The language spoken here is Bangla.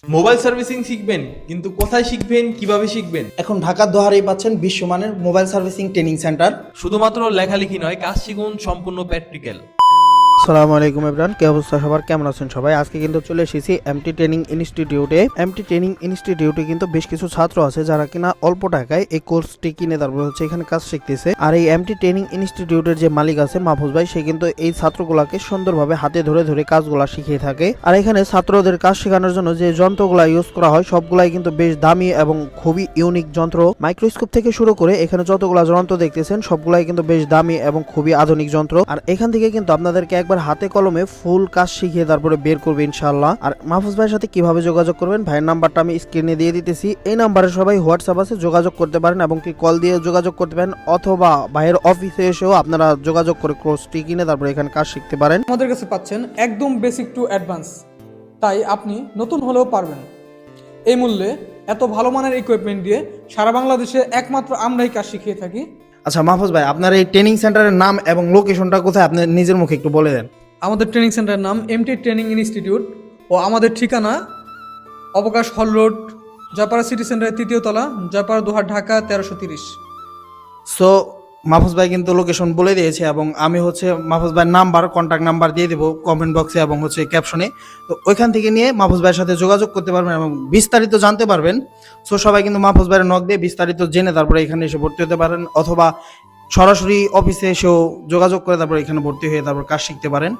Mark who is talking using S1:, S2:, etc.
S1: মোবাইল সার্ভিসিং শিখবেন, কিন্তু কোথায় শিখবেন, কিভাবে শিখবেন?
S2: এখন ঢাকার দোহারেই পাচ্ছেন বিশ্বমানের মোবাইল সার্ভিসিং ট্রেনিং সেন্টার।
S1: শুধুমাত্র লেখালেখি নয়, কাজ শিখুন সম্পূর্ণ প্র্যাকটিক্যাল।
S2: আসসালামু আলাইকুম এভরিওয়ান, কি অবস্থা সবার, কেমন আছেন সবাই? আজকে কিন্তু চলে এসেছি এমটি ট্রেনিং ইনস্টিটিউটে। এমটি ট্রেনিং ইনস্টিটিউটে কিন্তু বেশ কিছু ছাত্র আছে যারা কিনা অল্প টাকায় এই কোর্সটি কিনে তারপর হচ্ছে এখানে কাজ শিখতেছে। আর এই এমটি ট্রেনিং ইনস্টিটিউটের যে মালিক আছে মাহফুজ ভাই, সে কিন্তু এই ছাত্রগুলাকে সুন্দরভাবে হাতে ধরে ধরে কাজগুলা শিখিয়ে থাকে। আর এখানে ছাত্রদের কাজ শেখানোর জন্য যে যন্ত্রগুলা ইউজ করা হয় সবগুলাই কিন্তু বেশ দামি এবং খুবই ইউনিক যন্ত্র। মাইক্রোস্কোপ থেকে শুরু করে এখানে যতগুলা যন্ত্র দেখতেছেন সবগুলাই কিন্তু বেশ দামি এবং খুবই আধুনিক যন্ত্র। আর এখান থেকে কিন্তু আপনাদেরকে একবার হাতে কলমে ফুল কাজ শিখিয়ে তারপরে বের করবে ইনশাআল্লাহ। আর মাহফুজ ভাইয়ের সাথে কিভাবে যোগাযোগ করবেন, ভাইয়ের নাম্বারটা আমি স্ক্রিনে দিয়ে দিতেছি। এই নাম্বারে সবাই হোয়াটসঅ্যাপ আছে, যোগাযোগ করতে পারেন এবং কি কল দিয়ে যোগাযোগ করতে পারেন, অথবা ভাইয়ের অফিসে এসেও আপনারা যোগাযোগ করে কোর্সটি কিনে তারপরে এখানে কাজ শিখতে পারেন।
S3: আমাদের কাছে পাচ্ছেন একদম বেসিক টু অ্যাডভান্স, তাই আপনি নতুন হলেও পারবেন। এই মূল্যে এত ভালো মানের ইকুইপমেন্ট দিয়ে সারা বাংলাদেশে একমাত্র আমরাই কাজ শিখিয়ে থাকি।
S2: আচ্ছা মাহফুজ ভাই, আপনার এই ট্রেনিং সেন্টারের নাম এবং লোকেশনটা কোথায় আপনি নিজের মুখে একটু বলে দেন।
S3: আমাদের ট্রেনিং সেন্টারের নাম এমটি ট্রেনিং ইনস্টিটিউট ও আমাদের ঠিকানা অবকাশ হল রোড, জয়পাড়া সিটি সেন্টারের 3য় তলা, জয়পাড়া দোহার, ঢাকা 1330।
S2: সো মাহফুজ ভাই কিন্তু লোকেশন বলে দিয়েছে এবং আমি হচ্ছে মাহফুজ ভাইয়ের নাম্বার, কন্ট্যাক্ট নাম্বার দিয়ে দেবো কমেন্ট বক্সে এবং হচ্ছে ক্যাপশনে। তো ওইখান থেকে নিয়ে মাহফুজ ভাইয়ের সাথে যোগাযোগ করতে পারবেন এবং বিস্তারিত জানতে পারবেন। সো সবাই কিন্তু মাহফুজ ভাইয়ের নক দিয়ে বিস্তারিত জেনে তারপরে এখানে এসে ভর্তি হতে পারেন, অথবা সরাসরি অফিসে এসেও যোগাযোগ করে তারপরে এখানে ভর্তি হয়ে তারপর কাজ শিখতে পারেন।